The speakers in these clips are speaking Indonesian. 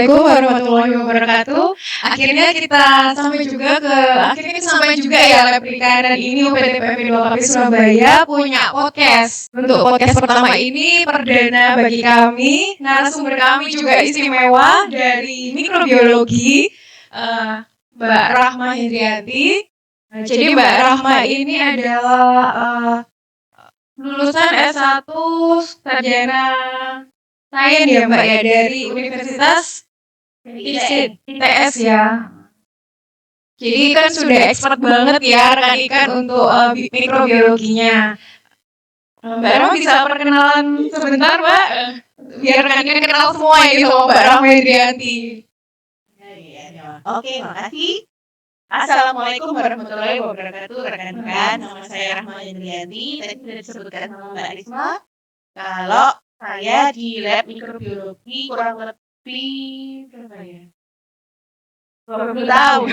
Assalamualaikum warahmatullahi wabarakatuh. Akhirnya kita sampai juga ya lab perikanan ini UPT PMP 2 KP Surabaya punya podcast. Untuk podcast pertama ini perdana bagi kami. Narasumber kami juga istimewa dari mikrobiologi, Mbak Rahma Hendrianti. Jadi Mbak Rahma ini adalah lulusan S1 sarjana sains ya Mbak ya dari Universitas ITS ya. Jadi kan sudah expert banget ya rekan ikan untuk mikrobiologinya. Mbak Rahma bisa perkenalan sebentar Mbak, biar rekan ikan kenal semua ini sama Mbak Rahma Hendrianti. Oke, makasih. Assalamualaikum warahmatullahi wabarakatuh rekan-rekan. Nama saya Rahma Hendrianti. Tadi sudah disebutkan sama Mbak Risma kalau saya di lab mikrobiologi kurang lebih berapa ya? 20 tahun.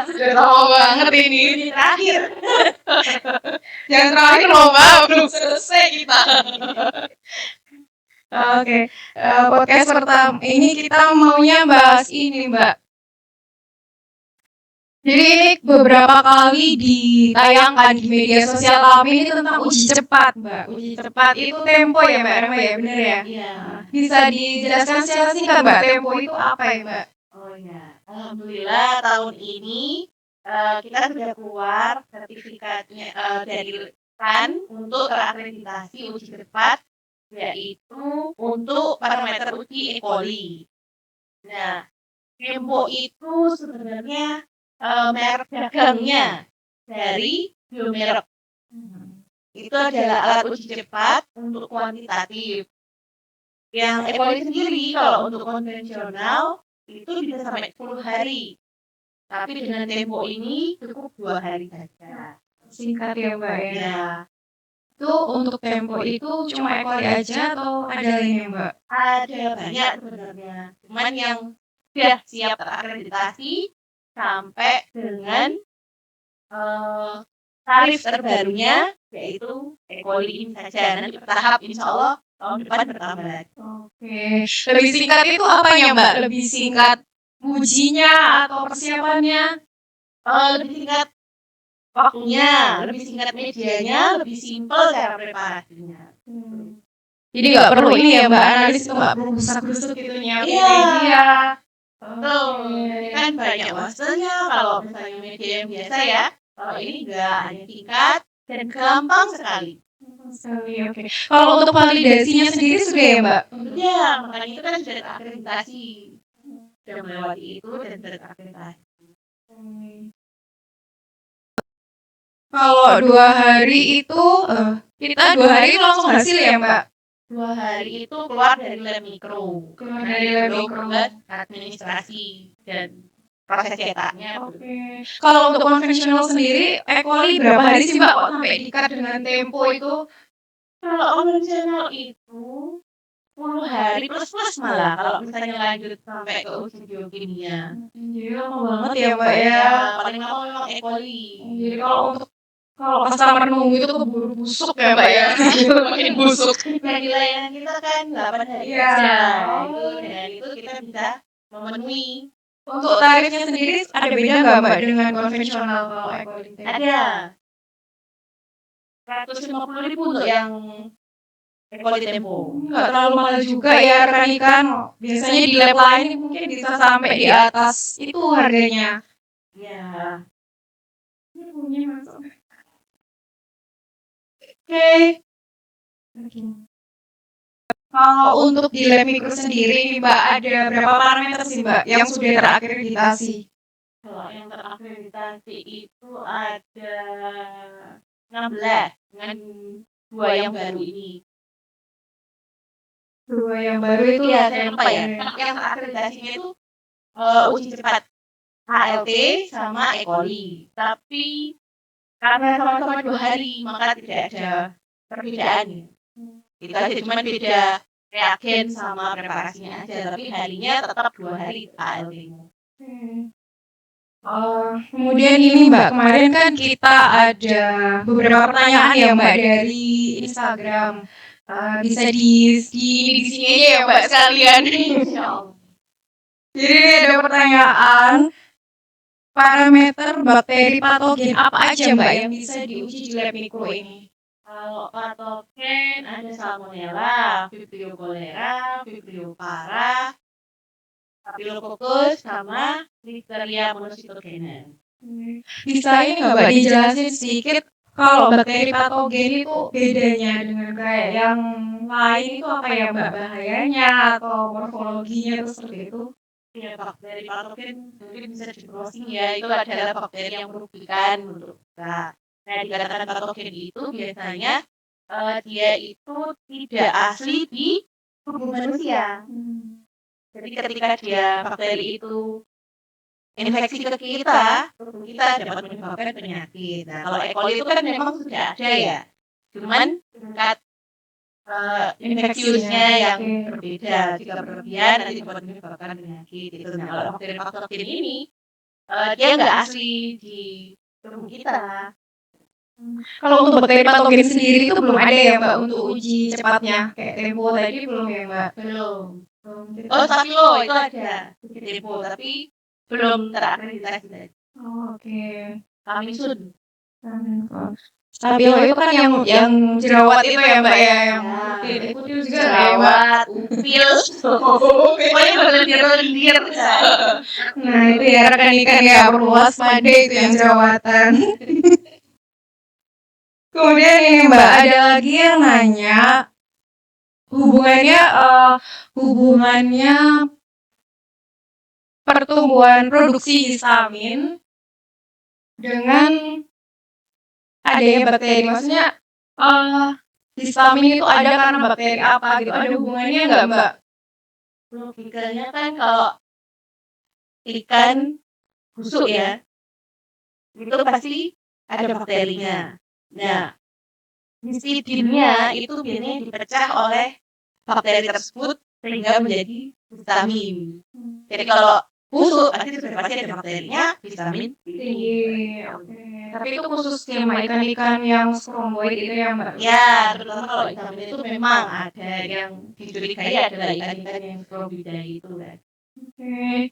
Sudah lama banget ini. Terakhir. Yang terakhir loh Mbak, belum selesai kita. Oke, podcast pertama ini kita maunya bahas ini Mbak. Jadi ini beberapa kali ditayangkan di media sosial kami ini tentang uji cepat Mbak. Uji cepat itu tempo ya Mbak Rahma ya, benar ya? Iya. Bisa dijelaskan secara singkat Mbak, tempo itu apa ya Mbak? Oh ya, alhamdulillah tahun ini kita sudah keluar sertifikatnya dari RAN untuk terakreditasi uji cepat, yaitu untuk parameter uji E. coli. Nah, tempo itu sebenarnya merek dagangnya dari Biomerek. Itu adalah alat uji cepat untuk kuantitatif. Yang E. coli sendiri kalau untuk konvensional itu bisa sampai 10 hari. Tapi dengan tempo ini cukup 2 hari saja. Singkat ya Mbak ya. Ya, Itu untuk tempo itu cuma E. coli aja atau ada lainnya Mbak? ada banyak sebenarnya. Cuman yang sudah siap terakreditasi sampai dengan tarif terbarunya yaitu E. coli ini saja. Nanti bertahap insya Allah tahun depan bertambah lagi. Oke, lebih singkat itu apanya Mbak? Lebih singkat ujinya atau persiapannya? Lebih singkat waktunya, lebih singkat medianya, lebih simpel cara preparasinya. Jadi nggak perlu ini ya Mbak, analis itu nggak perlu busak-busuk gitu nyiapin Iya. media. Tuh, kan banyak wasanya kalau misalnya media yang biasa ya. Kalau ini enggak, hanya singkat dan gampang sekali. Oke. Kalau untuk validasinya sendiri sudah ya Mbak? Ya, makanya itu kan sudah terakreditasi. Sudah melewati itu dan sudah terakreditasi. Kalau 2 hari itu kita 2 hari langsung hasil ya Mbak? 2 hari itu keluar dari lab mikro. Keluar dari lab mikro. Buat administrasi dan proses cetaknya. Oke. Kalau untuk konvensional sendiri, E. coli berapa hari sih Mbak kok sampai diikat dengan tempo itu? Kalau konvensional itu 10 hari plus malah kalau misalnya lanjut sampai ke uji biokimia. Jadi lama banget ya Mbak ya. Paling lama memang E. coli. Jadi kalau customer nunggu itu keburu busuk ya Mbak ya. Makin busuk. Nah, di layanan kita kan 8 hari Iya. saja. Dengan itu kita bisa memenuhi. Untuk tarifnya sendiri ada beda nggak Mbak dengan konvensional kalau E. coli? Ada 150.000 untuk yang E. coli tempo. Nggak terlalu mahal juga ya rekan ikan. Biasanya di lab lain mungkin bisa sampai di atas itu harganya. Ya. Oke. Kalau untuk di lab mikro sendiri Mbak ada berapa parameter sih Mbak yang sudah terakreditasi? Kalau yang terakreditasi itu ada 16 dengan 2 yang baru ini. 2 yang baru itu ya saya lupa ya. Yang terakreditasinya itu uji cepat HLT sama E. coli. Tapi karena sama-sama 2 hari maka tidak ada perbedaan. Itu aja cuma beda reagen sama preparasinya aja. Tapi harinya tetap 2 hari HLT-nya. Kemudian ini Mbak, kemarin kan kita ada beberapa pertanyaan ya Mbak dari Instagram. Bisa di sini aja ya Mbak sekalian. Insya Allah. Jadi ini ada pertanyaan, parameter bakteri patogen apa aja Mbak yang bisa diuji di lab mikro ini? Kalau patogen ada Salmonella, Vibrio cholera, Vibrio parah, Staphylococcus, sama Listeria monocytogenes. Bisa ini nggak Mbak dijelasin sedikit kalau bakteri patogen itu bedanya dengan kayak yang lain itu apa ya Mbak, bahayanya atau morfologinya itu seperti itu? Ya, bakteri patogen mungkin bisa di browsing ya, itu adalah bakteri yang merugikan menurut kita. Nah, dikatakan patogen itu biasanya dia itu tidak asli di tubuh manusia. Jadi ketika bakteri itu infeksi ke kita, tubuh kita dapat menyebabkan penyakit. Nah, kalau E. coli itu kan memang sudah ada ya, cuman tingkat infeksiusnya yang berbeda. Jika berlebihan nanti dapat menyebabkan penyakit. Itu. Nah, kalau bakteri patogen ini dia nggak asli di tubuh kita. Kalau untuk bakteri patogen sendiri itu belum ada ya Mbak untuk uji cepatnya kayak Tempo tadi belum ya Mbak? Belum. Oh, Stabilo itu ada uji Tempo, tapi belum terakreditasi tadi. Oh, oke. Coming soon. Stabilo itu kan yang jerawat itu ya Mbak ya, yang kutil juga ya Mbak. Jerawat, upil, pokoknya berlendir-lendir. Nah itu ya rekan ikan ya, perlu waspada itu yang jerawatan. Kemudian ini Mbak, ada lagi yang nanya hubungannya pertumbuhan produksi histamin dengan adanya bakteri. Maksudnya histamin itu ada karena bakteri apa gitu? Ada hubungannya nggak Mbak? Logikanya kan kalau ikan busuk ya, itu pasti ada bakterinya. Nah, histidinnya itu biasanya dipecah oleh bakteri tersebut sehingga menjadi histamin. Jadi kalau busuk pasti sudah pasti ada bakterinya, histamin tinggi. Oke. Tapi itu khusus sama ikan-ikan yang speromboid itu ya Mbak? Ya, terutama kalau histamin itu memang ada yang dicurigai adalah ikan-ikan yang speromboida itu kan. Oke.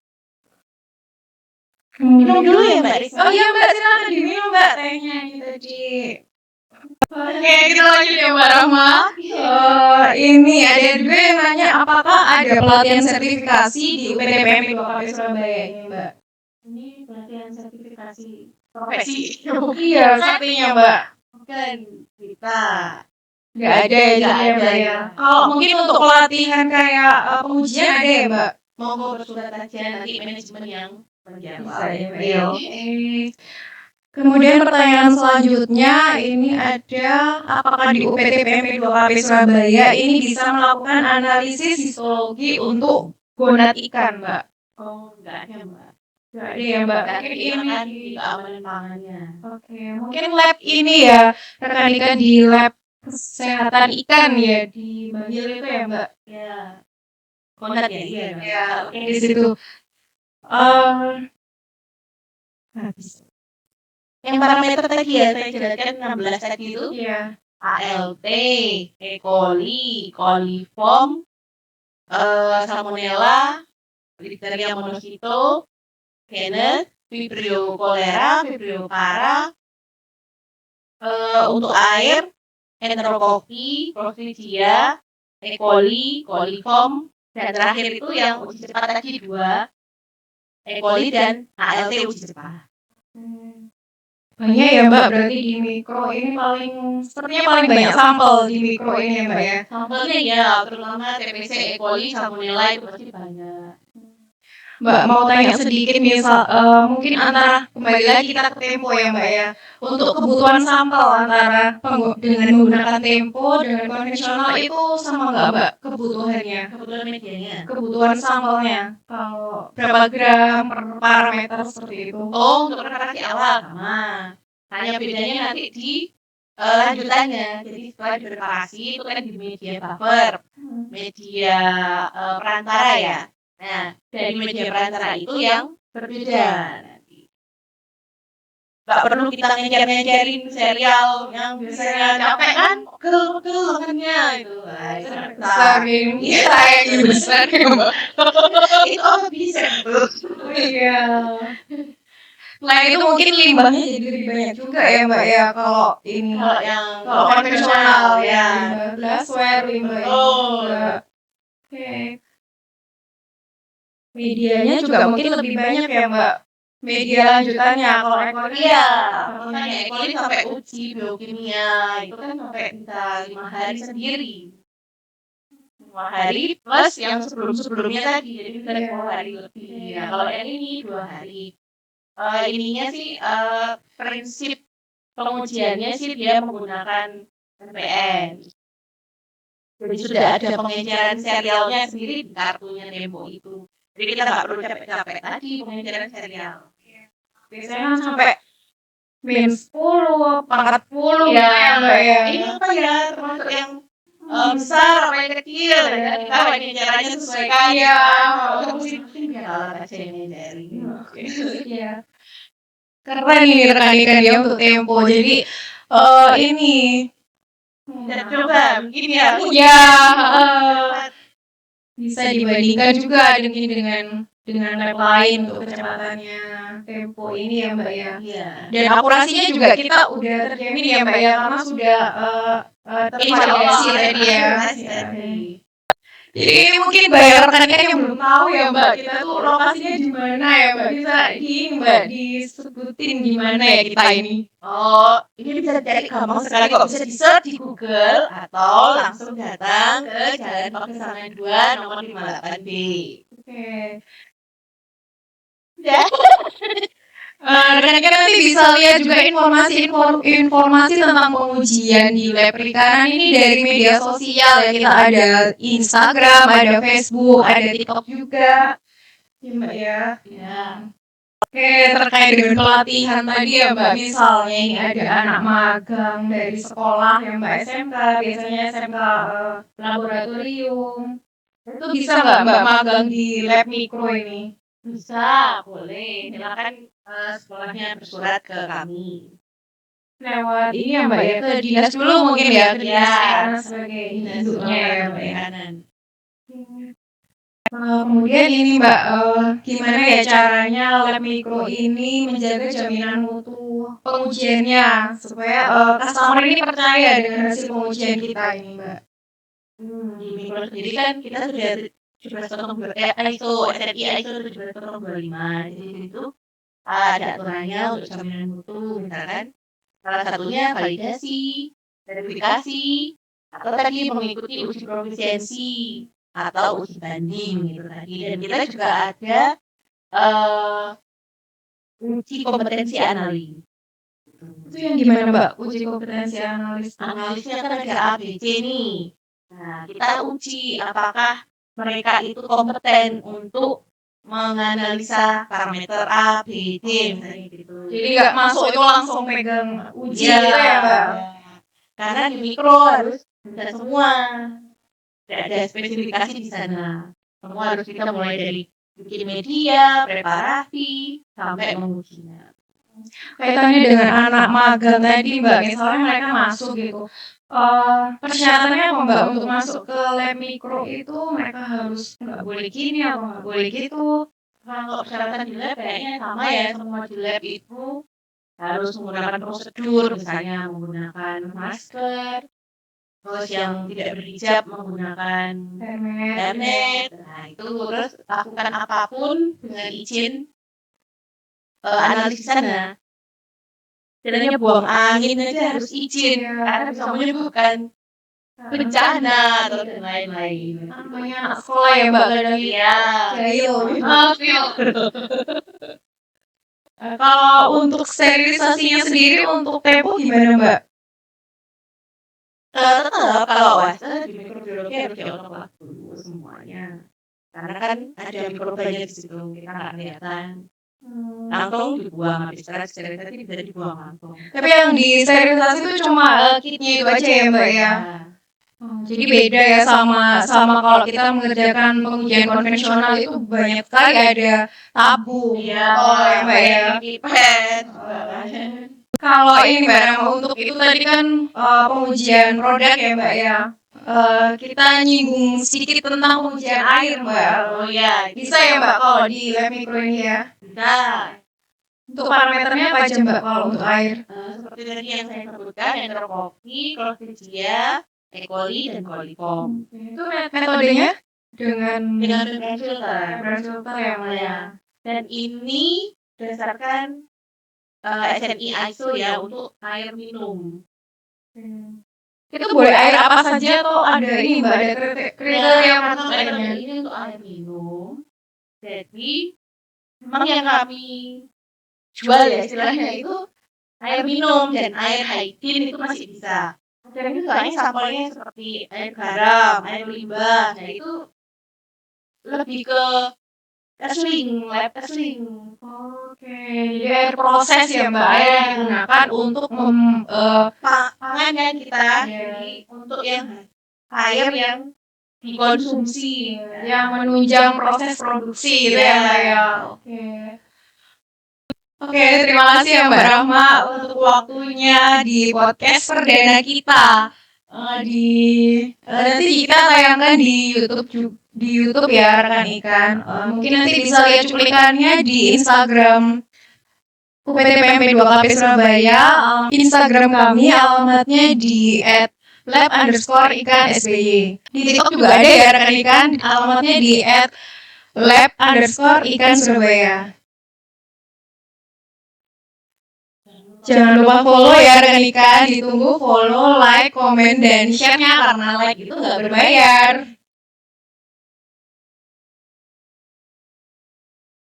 Minum dulu ya Mbak Risma. Oh iya Mbak, silakan diminum Mbak tehnya ini tadi. Oke, kita lanjut ya Mbak Rahma. Ini ada juga yang nanya apakah ada pelatihan sertifikasi di UPTPM 2KP Surabaya ini Mbak? Ini pelatihan sertifikasi profesi. Iya, sepertinya Mbak. Bukan kita. Nggak ada ya Mbak ya. Kalau mungkin untuk pelatihan kayak pengujian ada ya Mbak? Monggo bersurat aja nanti manajemen yang menjawab. Bisa ya Mbak ya. Kemudian pertanyaan selanjutnya ini ada apakah di UPT PMP 2KP Surabaya ini bisa melakukan analisis histologi untuk gonat ikan Mbak? Oh, enggak ada Mbak. Nggak ada ya Mbak. Mungkin ini kan di keamanan pangannya. Oke, mungkin lab ini ya rekan ikan di lab kesehatan ikan ya di Bahil itu ya Mbak? Ya. Gonat ya, iya. Ya, oke di situ. Habis. Yang parameter tadi ya saya jelaskan 16 tadi itu. Iya. ALT, E. coli, coliform, Salmonella, Listeria monocytogenes, Vibrio cholera, Vibrio parah. Untuk air, Enterokoki, Clostridia, E. coli, coliform, dan terakhir itu yang uji cepat tadi 2, E. coli dan ALT uji cepat. Banyak ya Mbak, berarti di mikro ini sepertinya paling banyak sampel di mikro ini ya Mbak ya? Sampelnya ya, terutama TBC, E. coli, Salmonella itu pasti banyak. Mbak mau tanya sedikit misal mungkin antara kembali lagi kita ke Tempo ya Mbak ya, untuk kebutuhan sampel antara dengan menggunakan Tempo dengan konvensional itu sama nggak Mbak kebutuhannya? Kebutuhan medianya. Kebutuhan sampelnya kalau berapa gram per parameter seperti itu? Oh, untuk referensi awal sama. Hanya bedanya nanti di lanjutannya. Jadi setelah dipreparasi itu kan di media buffer, media perantara ya. Nah, dari media perantara itu yang berbeda nanti. nggak perlu kita ngejar-ngejarin serial yang biasanya capek kan, pegel makannya itu. Nah, itu nggak bisa. besar game kita yang besar ya mbak. Itu apa bisa tuh? Iya. Selain itu mungkin limbahnya jadi lebih banyak juga ya mbak ya kalau ini. Kalau konvensional ya, ya. limbah glassware, limbah ini Oh. juga. Oke. Medianya juga mungkin lebih banyak ya mbak. Media lanjutannya kalau ekologi Iya, makanya ekologi sampai uji biokimia itu kan sampai bisa 5 hari sendiri. 5 hari plus yang sebelum-sebelumnya tadi, jadi bisa 10 hari lebih. Nah, kalau yang ini 2 hari. Ininya sih prinsip pengujiannya sih dia menggunakan NPN. Jadi sudah ada pengejaran serialnya sendiri di kartunya Tempo itu. Jadi kita nggak perlu capek-capek tadi pengejaran serial. biasanya kan sampai min 10, pangkat 10 ya mbak ya. Ini apa ya, termasuk yang besar apa yang kecil, ya kita ini caranya sesuaikan Iya. mungkin biar alat aja yang ngejari. Iya. Keren ini rekan-rekan ya untuk Tempo. Jadi ini Dan coba mungkin ya. ya bisa dibandingkan juga dengan lab lain untuk kecepatannya Tempo ini ya mbak ya. Iya. Dan akurasinya juga kita udah terjamin ya mbak ya karena sudah tervalidasi tadi ya. Jadi ini mungkin bagi rekan-rekan yang belum tahu ya mbak, kita tuh lokasinya di mana ya mbak, bisa mbak disebutin di mana ya kita ini. Oh, ini bisa dicari gampang sekali kok, bisa di search di Google atau langsung datang ke Jalan Pagesangan 2 nomor 58B. Oke. Udah. Rekan-rekan nanti bisa lihat juga informasi tentang pengujian di lab perikanan ini dari media sosial ya. Kita ada Instagram, ada Facebook, ada TikTok juga. Ya mbak ya. Ya. Oke, terkait dengan pelatihan tadi ya mbak, misalnya ini ada anak magang dari sekolah yang mbak SMK, biasanya SMK laboratorium. Itu bisa nggak mbak magang di lab mikro ini? Bisa, boleh. Silakan sekolahnya bersurat ke kami. Lewat ini ya mbak ya, ke dinas dulu mungkin ya, ke dinas perikanan sebagai induknya ya mbak ya. Kemudian ini mbak, gimana ya caranya lab mikro ini menjaga jaminan mutu pengujiannya supaya customer ini percaya dengan hasil pengujian kita ini mbak. Di mikro sendiri kan kita sudah 17.025 ISO SNI ISO 17.025. Jadi itu ada aturannya untuk jaminan mutu, misalkan salah satunya validasi, verifikasi, atau tadi mengikuti uji profisiensi atau uji banding gitu tadi. Dan kita juga ada uji kompetensi analis. Itu yang gimana mbak uji kompetensi analis? Analisnya kan ada A, B, C nih. Nah, kita uji apakah mereka itu kompeten untuk menganalisa parameter A, B, C misalnya gitu. Jadi nggak masuk itu langsung pegang uji gitu ya mbak? Karena di mikro harus bisa semua. Tidak ada spesifikasi di sana. Semua harus kita mulai dari bikin media, preparasi, sampai mengujinya. Kaitannya dengan anak magang tadi mbak, misalnya mereka masuk gitu, persyaratannya apa mbak untuk masuk ke lab mikro itu mereka harus nggak boleh gini atau nggak boleh gitu? Kalau persyaratan di lab kayaknya sama ya, semua di lab itu harus menggunakan prosedur, misalnya menggunakan masker, terus yang tidak berhijab menggunakan helmet. Nah itu terus lakukan apapun dengan izin analis di sana. Caranya buang angin aja harus izin, karena bisa menyebabkan bencana atau dan lain-lain. Namanya anak sekolah ya mbak, kadang Iya. jahil. Kalau untuk sterilisasinya sendiri untuk Tempo gimana mbak? Tetap kalau wasa di mikrobiologi harus diolah dulu semuanya, karena kan ada mikrobanya di situ kita nggak kelihatan. Langsung dibuang, habis sterilisasi bisa dibuang langsung. Tapi yang di sterilisasi itu cuma kitnya itu aja ya mbak ya? Jadi beda ya sama kalau kita mengerjakan pengujian konvensional itu banyak sekali ada tabung. Iya, ya Mbak ya. pipet. Kalau ini Mbak Rama, untuk itu tadi kan pengujian produk ya Mbak ya. Kita nyinggung sedikit tentang pengujian air Mbak. Oh ya, Bisa ya Mbak kalau di lab mikro ini ya? bisa. Untuk parameternya apa aja Mbak kalau untuk air? Seperti tadi yang saya sebutkan, enterokoki, Clostridia, E. coli, dan coliform. Itu metodenya dengan Dengan filter. filter ya Mbak ya. Dan ini berdasarkan SNI ISO ya untuk air minum. Itu boleh air apa saja atau ada ini Mbak, ada kriteria Karena tertentunya? ini untuk air minum. Jadi memang yang kami jual ya istilahnya itu air minum dan air hygiene itu masih bisa. Dan itu soalnya sampelnya seperti air garam, air limbah. Nah itu lebih ke testing, lab testing. Oke, jadi air proses ya Mbak, air yang digunakan untuk Pangan kan kita, jadi untuk yang air yang dikonsumsi, yang menunjang proses produksi gitu ya Mbak ya. Oke, terima kasih ya Mbak Rahma untuk waktunya di podcast perdana kita. Nanti kita tayangkan di YouTube ya rekan ikan. Mungkin nanti bisa lihat cuplikannya di Instagram UPTPMP 2KP Surabaya. Instagram kami alamatnya di @lab_ikan_sby. Di TikTok juga ada ya rekan ikan, alamatnya di @lab_ikan Surabaya. Jangan lupa follow ya rekan ikan, ditunggu follow, like, komen, dan share-nya karena like itu nggak berbayar.